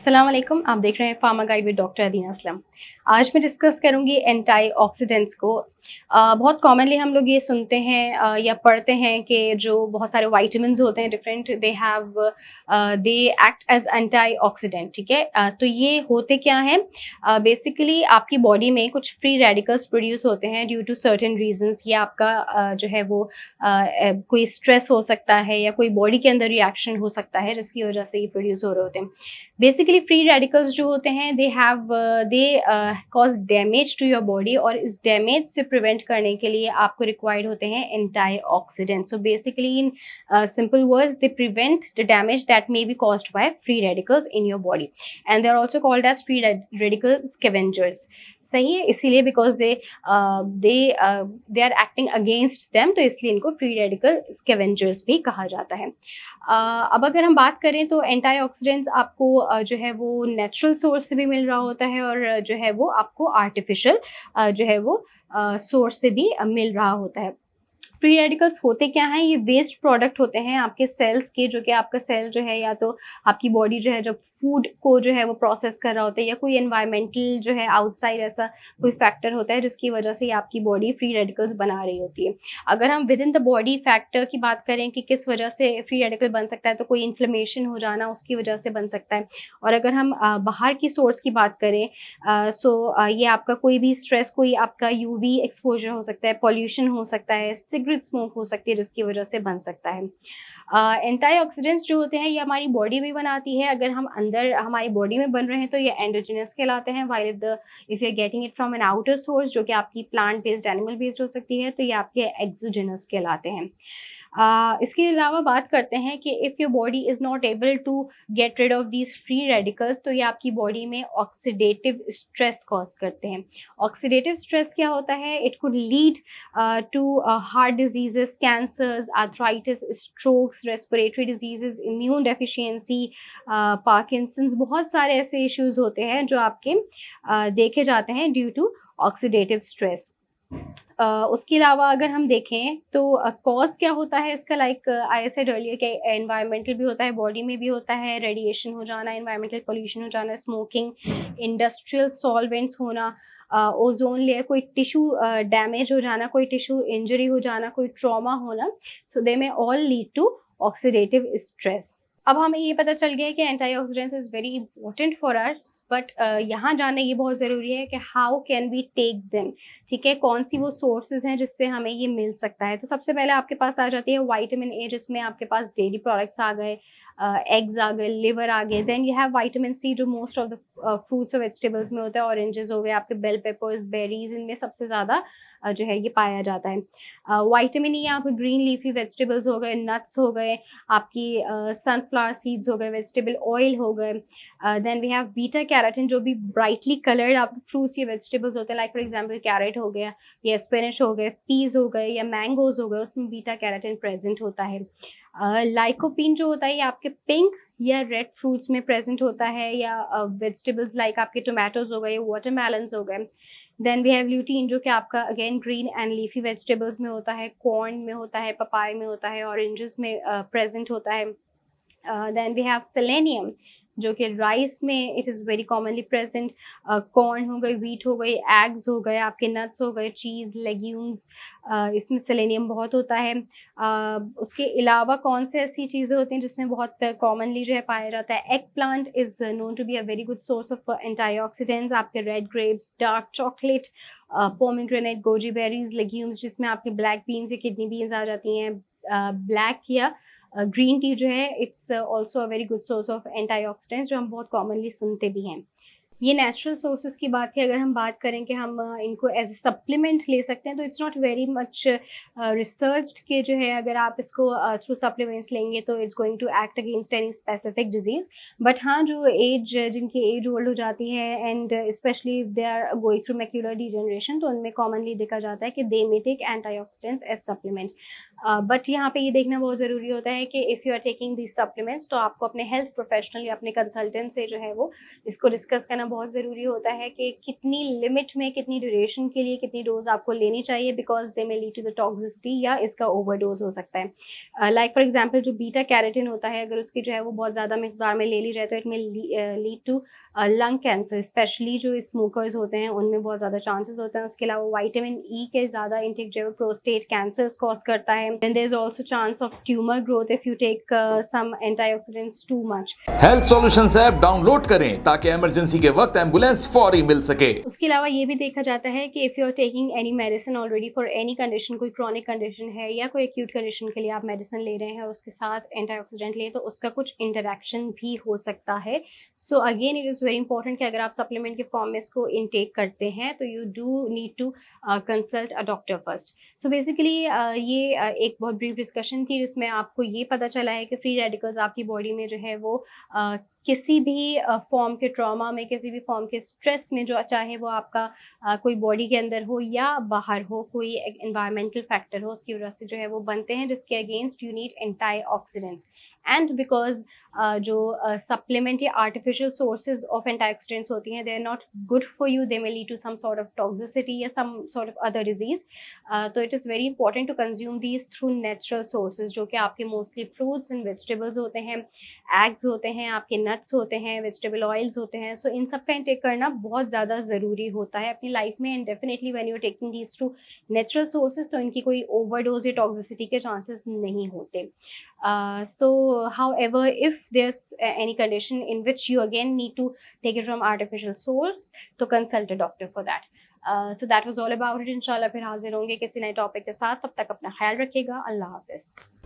अस्सलाम वालेकुम। आप देख रहे हैं फार्मा गाइड विद डॉक्टर अदीना असलम। आज मैं डिस्कस करूंगी एंटीऑक्सीडेंट्स को। बहुत कॉमनली हम लोग ये सुनते हैं या पढ़ते हैं कि जो बहुत सारे वाइटामिन्स होते हैं different, they act as antioxidant. ठीक है, तो ये होते क्या हैं? बेसिकली आपकी बॉडी में कुछ फ्री रेडिकल्स प्रोड्यूस होते हैं ड्यू टू सर्टेन रीजंस। या आपका जो है वो कोई स्ट्रेस हो सकता है या कोई बॉडी के अंदर रिएक्शन हो सकता है जिसकी वजह से ये प्रोड्यूस हो रहे होते हैं। बेसिकली फ्री रेडिकल्स जो होते हैं they cause damage to your body, और इस डैमेज से प्रिवेंट करने के लिए आपको रिक्वायर्ड होते हैं antioxidant. So basically in simple words, they prevent the damage that may be caused by free radicals in your body, and they are also called as free radical scavengers. सही है, इसीलिए because they are acting against them, तो इसलिए इनको free radical scavengers भी कहा जाता है। अब अगर हम बात करें तो एंटीऑक्सीडेंट्स आपको जो है वो नेचुरल सोर्स से भी मिल रहा होता है, और जो है वो आपको आर्टिफिशियल जो है वो सोर्स से भी मिल रहा होता है। फ्री रेडिकल्स होते क्या हैं? ये वेस्ट प्रोडक्ट होते हैं आपके सेल्स के, जो कि आपका सेल जो है या तो आपकी बॉडी जो है जब फूड को जो है वो प्रोसेस कर रहा होता है, या कोई एनवायरमेंटल जो है आउटसाइड ऐसा कोई फैक्टर होता है जिसकी वजह से आपकी बॉडी फ्री रेडिकल्स बना रही होती है। अगर हम with in the body factor की बात करें कि किस वजह से फ्री रेडिकल बन सकता है, तो कोई इन्फ्लेमेशन हो जाना उसकी वजह से बन सकता है। और अगर हम बाहर की सोर्स की बात करें, ये आपका कोई भी स्ट्रेस, कोई आपका यूवी एक्सपोजर हो सकता है, पॉल्यूशन हो सकता है, सिगरेट स्मोक हो सकती है जिसकी वजह से बन सकता है। एंटीऑक्सीडेंट्स जो होते हैं ये हमारी बॉडी भी बनाती है। अगर हम अंदर हमारी बॉडी में बन रहे हैं तो ये एंडोजेनस कहलाते हैं, while if you are getting it from an outer source जो कि आपकी प्लांट बेस्ड, एनिमल बेस्ड हो सकती है, तो ये आपके एक्सोजेनस कहलाते हैं। इसके अलावा बात करते हैं कि if your body is not able to get rid of these free radicals, तो ये आपकी बॉडी में ऑक्सीडेटिव स्ट्रेस कॉज करते हैं। ऑक्सीडेटिव स्ट्रेस क्या होता है? It could lead to heart diseases, cancers, arthritis, strokes, respiratory diseases, immune deficiency, Parkinson's. बहुत सारे ऐसे इश्यूज होते हैं जो आपके देखे जाते हैं ड्यू टू ऑक्सीडेटिव स्ट्रेस। उसके अलावा अगर हम देखें तो कॉज क्या होता है इसका, लाइक आई सेड अर्लियर कि एनवायरमेंटल भी होता है, बॉडी में भी होता है, रेडिएशन हो जाना, एनवायरमेंटल पोल्यूशन हो जाना, स्मोकिंग, इंडस्ट्रियल सॉल्वेंट्स होना, ओजोन लेयर, कोई टिश्यू डैमेज हो जाना, कोई टिश्यू इंजरी हो जाना, कोई ट्रॉमा होना। So they may all lead to oxidative stress. अब हमें ये पता चल गया है कि antioxidants is very important for us, but यहाँ जानना ये बहुत ज़रूरी है कि how can we take them. ठीक है, कौन सी वो सोर्सेज हैं जिससे हमें ये मिल सकता है? तो सबसे पहले आपके पास आ जाती है विटामिन ए, जिसमें आपके पास डेयरी प्रोडक्ट्स आ गए, एग्स आ गए, लिवर आ गए। Then you have vitamin C जो मोस्ट ऑफ द फ्रूट्स और वेजिटेबल्स में होता है, ऑरेंजेस हो गए, आपके बेल पेपर्स, बेरीज, इनमें सबसे ज़्यादा जो है ये पाया जाता है। विटामिन ई आपके ग्रीन लीफी वेजिटेबल्स हो गए, नट्स हो गए, आपकी सनफ्लावर सीड्स हो गए, वेजिटेबल ऑयल हो गए। Then we have beta carotene जो भी ब्राइटली कलर्ड आपके फ्रूट्स या वेजिटेबल्स होते हैं, लाइक फॉर एग्जांपल कैरेट हो गया, या स्पिनच हो गए, पीज हो गए, या मैंगोज हो गए, उसमें बीटा कैरोटीन प्रेजेंट होता है। लाइकोपीन जो होता है ये आपके पिंक या रेड फ्रूट्स में प्रेजेंट होता है, या वेजिटेबल्स लाइक आपके टोमेटोज हो गए, वाटरमेलन्स हो गए। देन वी हैव ल्यूटीन जो कि आपका again green and leafy vegetables में होता है, कॉर्न में होता है, पपाया में होता है, ऑरेंजेस में प्रेजेंट होता है। देन वी हैव सेलेनियम जो कि राइस में it is very commonly present. Corn हो गई, व्हीट हो गई, एग्स हो गए, आपके नट्स हो गए, चीज़, लेग्यूम्स, इसमें सेलेनियम बहुत होता है। उसके अलावा कौन से ऐसी चीज़ें होती हैं जिसमें बहुत कॉमनली जो है पाया जाता है? Eggplant is known to be a very good source of antioxidants. आपके red grapes, dark chocolate, pomegranate, goji berries, legumes जिसमें आपके ब्लैक बीन्स या किडनी बीन्स आ जाती हैं। ब्लैक या ग्रीन टी जो है it's also a very good source of antioxidants, जो हम बहुत कॉमनली सुनते भी हैं। ये नेचुरल सोर्सेज की बात है। अगर हम बात करें कि हम इनको एज ए सप्लीमेंट ले सकते हैं, तो it's not very much researched कि जो है अगर आप इसको थ्रू सप्लीमेंट्स लेंगे तो it's going to act against any specific disease. But हाँ, जो जिनकी एज ओल्ड हो जाती है and specially they are going through macular degeneration, तो उनमें कॉमनली देखा जाता है कि they may take antioxidants as supplement. But यहाँ पे ये देखना बहुत ज़रूरी होता है कि if you are taking these supplements, तो आपको अपने हेल्थ प्रोफेशनल या अपने कंसल्टेंट से जो है वो इसको डिस्कस करना बहुत ज़रूरी होता है कि कितनी लिमिट में, कितनी ड्यूरेशन के लिए कितनी डोज़ आपको लेनी चाहिए, because they may lead to the toxicity या इसका ओवरडोज़ हो सकता है। लाइक फॉर एग्ज़ाम्पल जो बीटा कैरोटीन होता है, अगर उसकी जो है वो बहुत ज़्यादा मिकदार में ले ली जाए तो it may lead to lung cancer, specially जो स्मोकर्स होते हैं उनमें बहुत ज़्यादा चांसेस होते हैं। उसके अलावा विटामिन ई के ज़्यादा इंटेक जो है वो प्रोस्टेट कैंसर्स कॉज करता है। Then there is also chance of tumour growth if you take some antioxidants too much. Health solutions app download करें ताकि इमरजेंसी के वक्त एम्बुलेंस फौरी मिल सके। उसके अलावा ये भी देखा जाता है कि if you are taking any medicine already for any condition, कोई क्रॉनिक कंडीशन है या कोई एक्यूट कंडीशन के लिए आप मेडिसिन ले रहे हैं और उसके साथ एंटीऑक्सीडेंट ले, तो उसका कुछ इंटरेक्शन भी हो सकता है। So again it is very important कि अगर आप सप्लीमेंट के फॉर्म में इसको इनटेक करते हैं तो you do need to consult a doctor first. So basically ये एक बहुत ब्रीफ डिस्कशन थी जिसमें आपको ये पता चला है कि फ्री रेडिकल्स आपकी बॉडी में जो है वो किसी भी फॉर्म के ट्रॉमा में, किसी भी फॉर्म के स्ट्रेस में, जो चाहे वो आपका कोई बॉडी के अंदर हो या बाहर हो, कोई एनवायरमेंटल फैक्टर हो, उसकी वजह से जो है वो बनते हैं, जिसके against you need antioxidants. And because जो सप्लीमेंट या आर्टिफिशियल सोर्सेज ऑफ एंटीऑक्सीडेंट्स होती हैं, they are not good for you, they may lead to some sort of toxicity या some sort of other disease. तो it is very important to consume these through natural sources, जो कि आपके mostly fruits and vegetables होते हैं, eggs होते हैं, आपके नट्स होते हैं, वेजिटेबल ऑयल्स होते हैं। सो इन सब का इंटेक करना बहुत ज़्यादा ज़रूरी होता है अपनी लाइफ में। And definitely when you are taking these through natural sources, तो इनकी कोई ओवरडोज या टॉक्सिसिटी के चांसेस नहीं होते। So however, if there's any condition in which you again need to take it from artificial source, तो consult a doctor for that. So that was all about it. इंशाल्लाह फिर हाजिर होंगे किसी नए टॉपिक के साथ। तब तक अपना ख्याल रखिएगा। अल्लाह हाफिज़।